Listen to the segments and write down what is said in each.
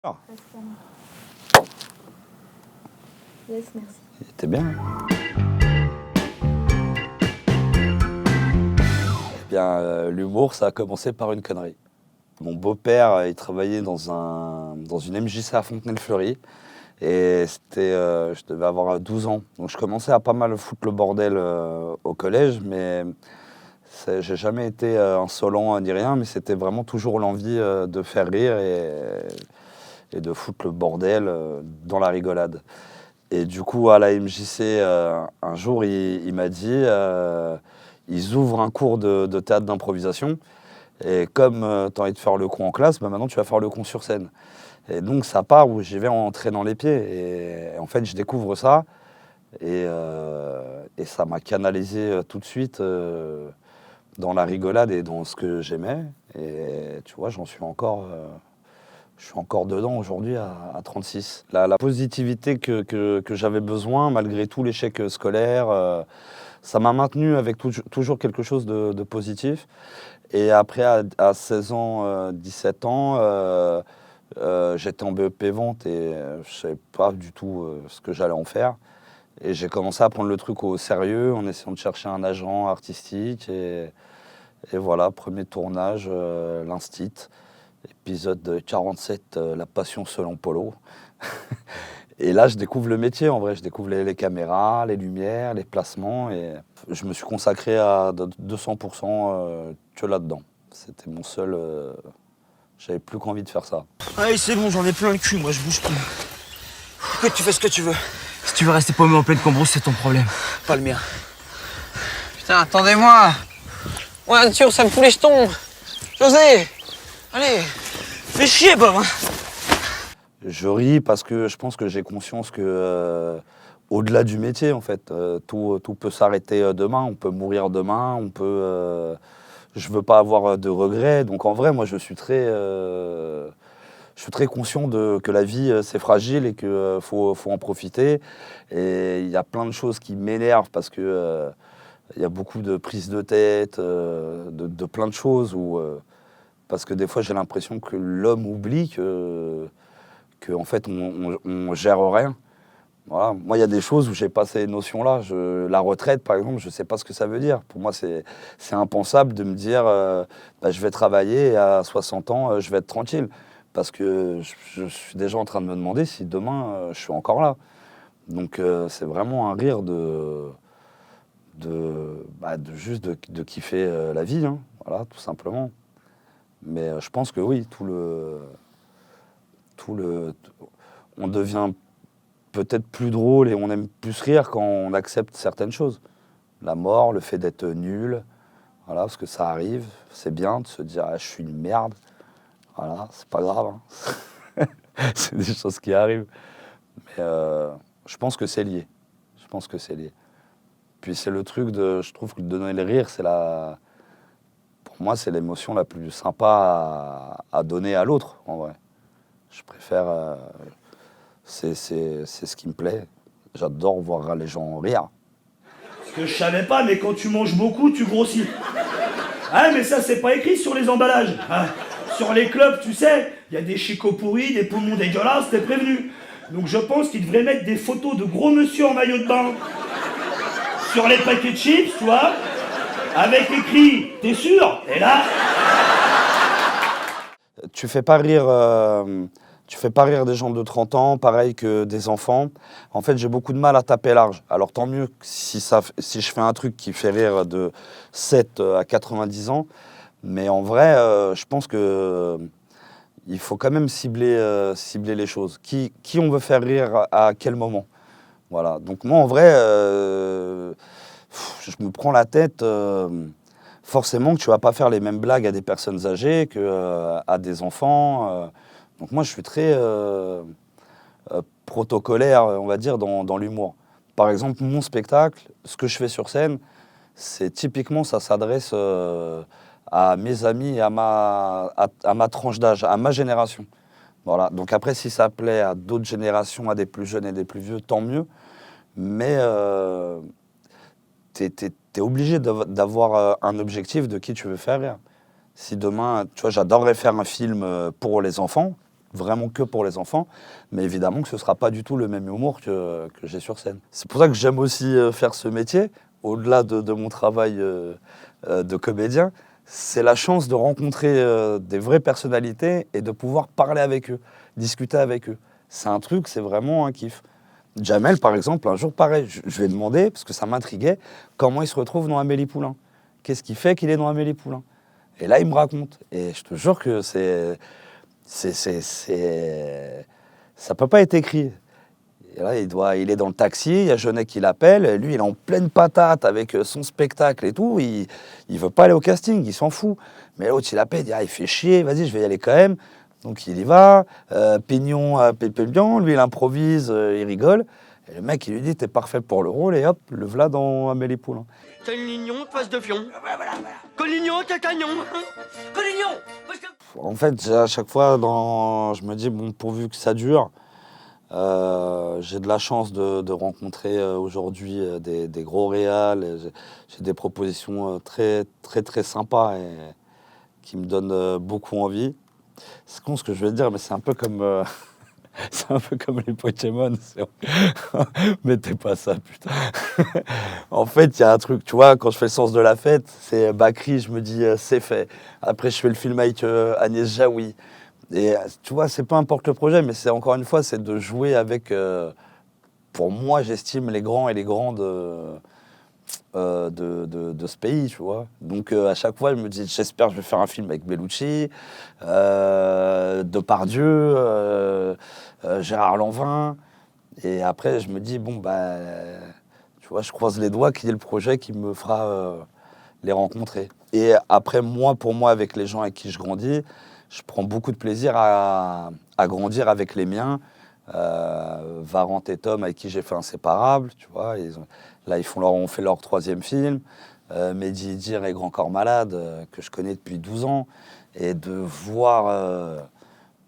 Ah, Yes, merci. il était bien. Eh bien, l'humour, ça a commencé par une connerie. Mon beau-père, il travaillait dans une MJC à Fontenay-le-Fleury. Et je devais avoir 12 ans. Donc je commençais à pas mal foutre le bordel au collège, mais j'ai jamais été insolent ni rien, mais c'était vraiment toujours l'envie de faire rire et de foutre le bordel dans la rigolade. Et du coup, à la MJC, un jour, il m'a dit, ils ouvrent un cours de théâtre d'improvisation. Et comme tu as envie de faire le con en classe, bah maintenant tu vas faire le con sur scène. Et donc ça part où j'y vais en traînant les pieds. Et en fait, je découvre ça. Et ça m'a canalisé tout de suite dans la rigolade et dans ce que j'aimais. Et tu vois, je suis encore dedans aujourd'hui à 36. La positivité que j'avais besoin, malgré tout l'échec scolaire, ça m'a maintenu avec toujours quelque chose de positif. Et après, à 16 ans, 17 ans, j'étais en BEP vente et je ne savais pas du tout ce que j'allais en faire. Et j'ai commencé à prendre le truc au sérieux en essayant de chercher un agent artistique. Et voilà, premier tournage, l'Instit, épisode 47, La passion selon Polo. Et là, je découvre le métier en vrai. Je découvre les caméras, les lumières, les placements. Et je me suis consacré à 200% que là-dedans. C'était mon seul. J'avais plus qu'envie de faire ça. Allez, c'est bon, j'en ai plein le cul, moi je bouge plus. Écoute, tu fais ce que tu veux. Si tu veux rester paumé en pleine cambrousse, c'est ton problème, pas le mien. Putain, attendez-moi. Ouais, nature, ça me fout les jetons. José, allez. Fais chier, Bob, hein. Je ris parce que je pense que j'ai conscience que, au-delà du métier, en fait, tout peut s'arrêter demain. On peut mourir demain. Je veux pas avoir de regrets. Donc en vrai, moi, je suis très conscient que la vie, c'est fragile et qu'il faut en profiter. Et il y a plein de choses qui m'énervent parce que il y a beaucoup de prises de tête, de plein de choses. Parce que des fois, j'ai l'impression que l'homme oublie que en fait, on gère rien. Voilà. Moi, il y a des choses où j'ai pas ces notions-là. La retraite, par exemple, je ne sais pas ce que ça veut dire. Pour moi, c'est impensable de me dire bah, je vais travailler et à 60 ans, je vais être tranquille. Parce que je suis déjà en train de me demander si demain, je suis encore là. Donc, c'est vraiment un rire juste de kiffer la vie, hein. Voilà, tout simplement. Mais je pense que oui, on devient peut-être plus drôle et on aime plus rire quand on accepte certaines choses. La mort, le fait d'être nul, voilà, parce que ça arrive, c'est bien de se dire ah, je suis une merde, voilà, c'est pas grave, hein. C'est des choses qui arrivent. Mais je pense que c'est lié. Je pense que c'est lié. Puis c'est le truc je trouve que de donner le rire, pour moi, c'est l'émotion la plus sympa à donner à l'autre, en vrai. Je préfère, c'est ce qui me plaît. J'adore voir les gens rire. Ce que je savais pas, mais quand tu manges beaucoup, tu grossis. Ah, mais ça, c'est pas écrit sur les emballages. Ah, sur les clubs, tu sais, il y a des chicots pourris, des poumons dégueulasses, t'es prévenu. Donc je pense qu'ils devraient mettre des photos de gros monsieur en maillot de bain sur les paquets de chips, tu vois, avec écrit « T'es sûr ?» Et là... Tu fais pas rire, tu fais pas rire des gens de 30 ans, pareil que des enfants. En fait, j'ai beaucoup de mal à taper large. Alors tant mieux si je fais un truc qui fait rire de 7 à 90 ans. Mais en vrai, je pense que il faut quand même cibler les choses. Qui on veut faire rire à quel moment. Voilà. Donc moi, en vrai, je me prends la tête. Forcément que tu vas pas faire les mêmes blagues à des personnes âgées qu'à des enfants. Donc moi, je suis très protocolaire, on va dire, dans l'humour. Par exemple, mon spectacle, ce que je fais sur scène, c'est typiquement, ça s'adresse à mes amis et à ma tranche d'âge, à ma génération. Voilà. Donc après, si ça plaît à d'autres générations, à des plus jeunes et des plus vieux, tant mieux. Mais t'es obligé d'avoir un objectif de qui tu veux faire rire. Si demain, tu vois, j'adorerais faire un film pour les enfants, vraiment que pour les enfants, mais évidemment que ce ne sera pas du tout le même humour que j'ai sur scène. C'est pour ça que j'aime aussi faire ce métier, au-delà de mon travail de comédien, c'est la chance de rencontrer des vraies personnalités et de pouvoir parler avec eux, discuter avec eux. C'est un truc, c'est vraiment un kiff. Jamel, par exemple, un jour, pareil, je lui ai demandé, parce que ça m'intriguait, comment il se retrouve dans Amélie Poulain. Qu'est-ce qui fait qu'il est dans Amélie Poulain? Et là, il me raconte. Et je te jure que ça peut pas être écrit. Et là, il est dans le taxi, il y a Jeunet qui l'appelle, et lui, il est en pleine patate avec son spectacle et tout, il veut pas aller au casting, il s'en fout. Mais l'autre, il l'appelle, il dit, il fait chier, vas-y, je vais y aller quand même. Donc il y va, Pignon, lui, il improvise, il rigole. Et le mec, il lui dit, t'es parfait pour le rôle, et hop, le voilà dans Amélie Poulain. T'as une lignon, face de fion. Collignon, t'as cagnon. Collignon. En fait, à chaque fois, je me dis, bon, pourvu que ça dure, j'ai de la chance de rencontrer aujourd'hui des gros réals. J'ai des propositions très, très, très sympas et qui me donnent beaucoup envie. C'est con ce que je vais te dire, mais c'est un peu comme... c'est un peu comme les Pokémon. Mettez pas ça, putain. En fait, il y a un truc, tu vois, quand je fais le sens de la fête, c'est Bakri, je me dis, c'est fait. Après, je fais le film avec Agnès Jaoui. Et tu vois, c'est peu importe le projet, mais c'est encore une fois, c'est de jouer avec, pour moi, j'estime les grands et les grandes de ce pays, tu vois. Donc à chaque fois, je me dis, j'espère que je vais faire un film avec Bellucci, Depardieu, Gérard Lanvin. Et après, je me dis, bon, bah, tu vois, je croise les doigts qu'il y ait le projet qui me fera les rencontrer. Et après, pour moi, avec les gens avec qui je grandis, je prends beaucoup de plaisir à grandir avec les miens. Varante et Tom, avec qui j'ai fait Inséparables, tu vois. Là, ont fait leur 3e film. Mehdi Idir et Grand Corps Malade, que je connais depuis 12 ans. Et de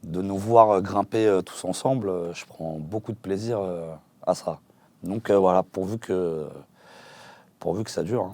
nous voir grimper tous ensemble, je prends beaucoup de plaisir à ça. Donc voilà, pourvu que ça dure. Hein.